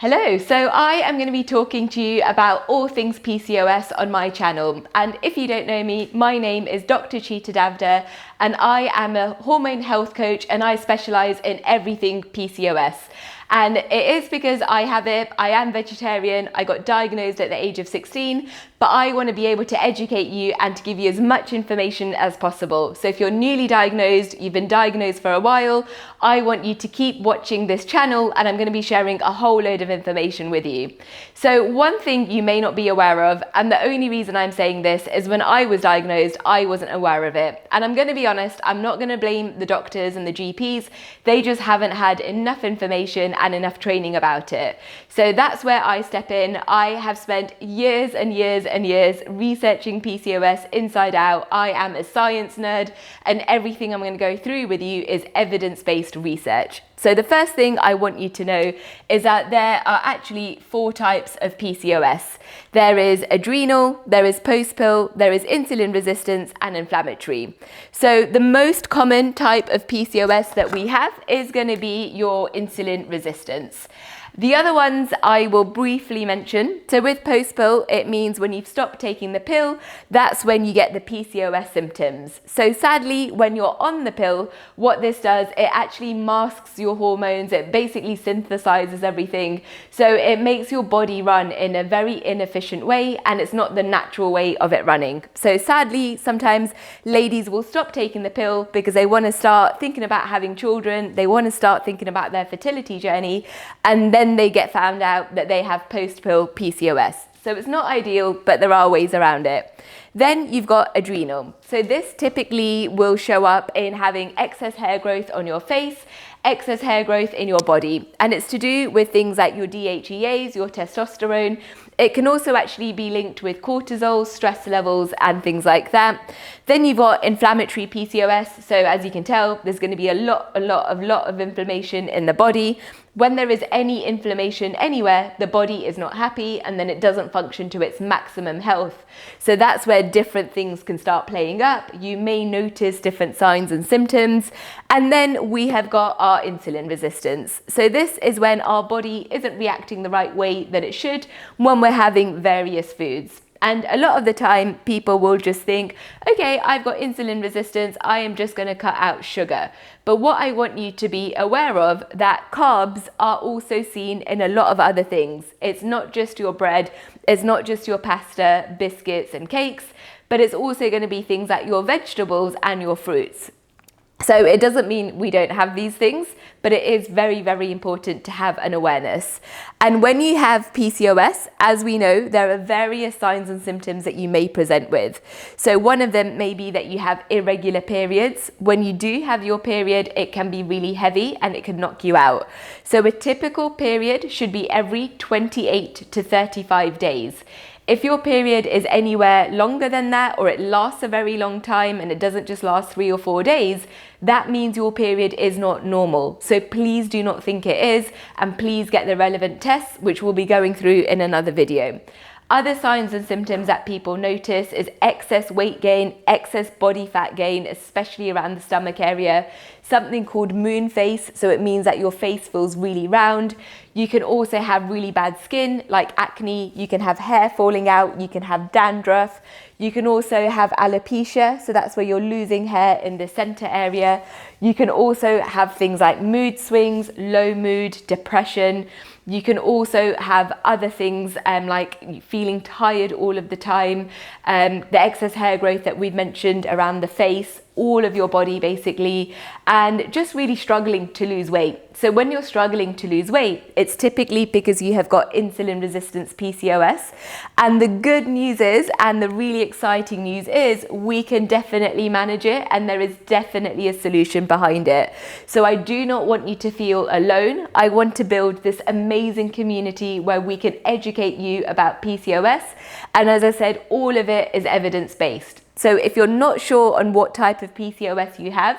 Hello, so I am going to be talking to you about all things PCOS on my channel. And if you don't know me, my name is Dr. Cheetah Davda and I am a hormone health coach and I specialize in everything PCOS. And it is because I have it, I am vegetarian, I got diagnosed at the age of 16, but I want to be able to educate you and to give you as much information as possible. So if you're newly diagnosed, you've been diagnosed for a while, I want you to keep watching this channel and I'm going to be sharing a whole load of information with you. So one thing you may not be aware of, and the only reason I'm saying this is when I was diagnosed, I wasn't aware of it. And I'm going to be honest, I'm not going to blame the doctors and the GPs. They just haven't had enough information and enough training about it. So that's where I step in. I have spent years and years and years researching PCOS inside out. I am a science nerd and everything I'm going to go through with you is evidence-based research. So the first thing I want you to know is that there are actually 4 types of PCOS. There is adrenal, there is post-pill, there is insulin resistance and inflammatory. So the most common type of PCOS that we have is going to be your insulin resistance. The other ones I will briefly mention. So with post-pill, it means when you've stopped taking the pill, that's when you get the PCOS symptoms. So sadly, when you're on the pill, what this does, it actually masks your hormones. It basically synthesizes everything. So it makes your body run in a very inefficient way and it's not the natural way of it running. So sadly, sometimes ladies will stop taking the pill because they want to start thinking about having children. They want to start thinking about their fertility journey, and then they get found out that they have post-pill PCOS. So it's not ideal, but there are ways around it. Then you've got adrenal. So this typically will show up in having excess hair growth on your face, excess hair growth in your body. And it's to do with things like your DHEAs, your testosterone. It can also actually be linked with cortisol, stress levels, and things like that. Then you've got inflammatory PCOS. So as you can tell, there's going to be a lot of inflammation in the body. When there is any inflammation anywhere, the body is not happy and then it doesn't function to its maximum health. So that's where different things can start playing up. You may notice different signs and symptoms. And then we have got our insulin resistance. So this is when our body isn't reacting the right way that it should when we're having various foods. And a lot of the time, people will just think, okay, I've got insulin resistance, I am just going to cut out sugar. But what I want you to be aware of, that carbs are also seen in a lot of other things. It's not just your bread, it's not just your pasta, biscuits and cakes, but it's also going to be things like your vegetables and your fruits. So it doesn't mean we don't have these things, but it is very, very important to have an awareness. And when you have PCOS, as we know, there are various signs and symptoms that you may present with. So one of them may be that you have irregular periods. When you do have your period, it can be really heavy and it can knock you out. So a typical period should be every 28 to 35 days. If your period is anywhere longer than that, or it lasts a very long time and it doesn't just last 3 or 4 days, that means your period is not normal. So please do not think it is, and please get the relevant tests, which we'll be going through in another video. Other signs and symptoms that people notice is excess weight gain, excess body fat gain, especially around the stomach area, something called moon face, so it means that your face feels really round. You can also have really bad skin, like acne. You can have hair falling out, you can have dandruff. You can also have alopecia, so that's where you're losing hair in the center area. You can also have things like mood swings, low mood, depression. You can also have other things like feeling tired all of the time, the excess hair growth that we've mentioned around the face, all of your body basically, and just really struggling to lose weight. So when you're struggling to lose weight, it's typically because you have got insulin resistance PCOS. And the good news is, and the really exciting news is, we can definitely manage it and there is definitely a solution behind it. So I do not want you to feel alone. I want to build this amazing community where we can educate you about PCOS. And as I said, all of it is evidence-based. So if you're not sure on what type of PCOS you have,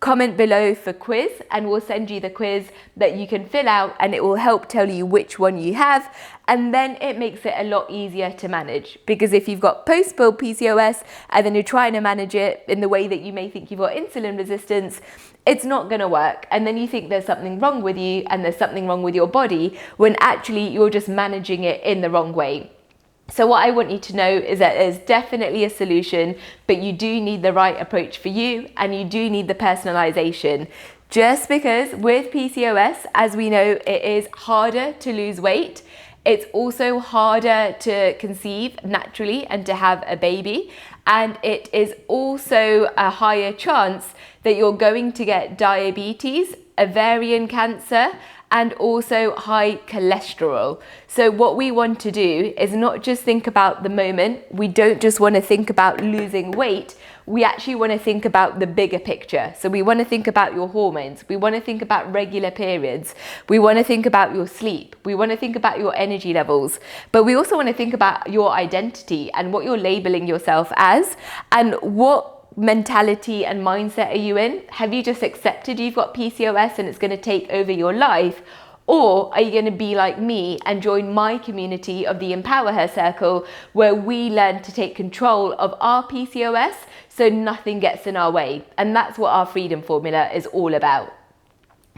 comment below for quiz and we'll send you the quiz that you can fill out, and it will help tell you which one you have. And then it makes it a lot easier to manage, because if you've got post-pill PCOS and then you're trying to manage it in the way that you may think you've got insulin resistance, it's not going to work. And then you think there's something wrong with you and there's something wrong with your body, when actually you're just managing it in the wrong way. So what I want you to know is that there's definitely a solution, but you do need the right approach for you, and you do need the personalization. Just because with PCOS, as we know, it is harder to lose weight. It's also harder to conceive naturally and to have a baby. And it is also a higher chance that you're going to get diabetes, ovarian cancer, and also high cholesterol. So what we want to do is not just think about the moment. We don't just want to think about losing weight. We actually want to think about the bigger picture. So we want to think about your hormones. We want to think about regular periods. We want to think about your sleep. We want to think about your energy levels. But we also want to think about your identity and what you're labeling yourself as, and what mentality and mindset are you in? Have you just accepted you've got PCOS and it's going to take over your life? Or are you going to be like me and join my community of the Empower Her Circle, where we learn to take control of our PCOS so nothing gets in our way? And that's what our freedom formula is all about.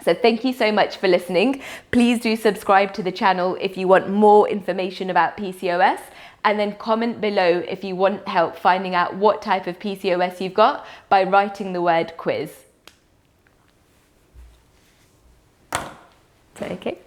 So thank you so much for listening. Please do subscribe to the channel if you want more information about PCOS. And then comment below if you want help finding out what type of PCOS you've got by writing the word quiz. Okay.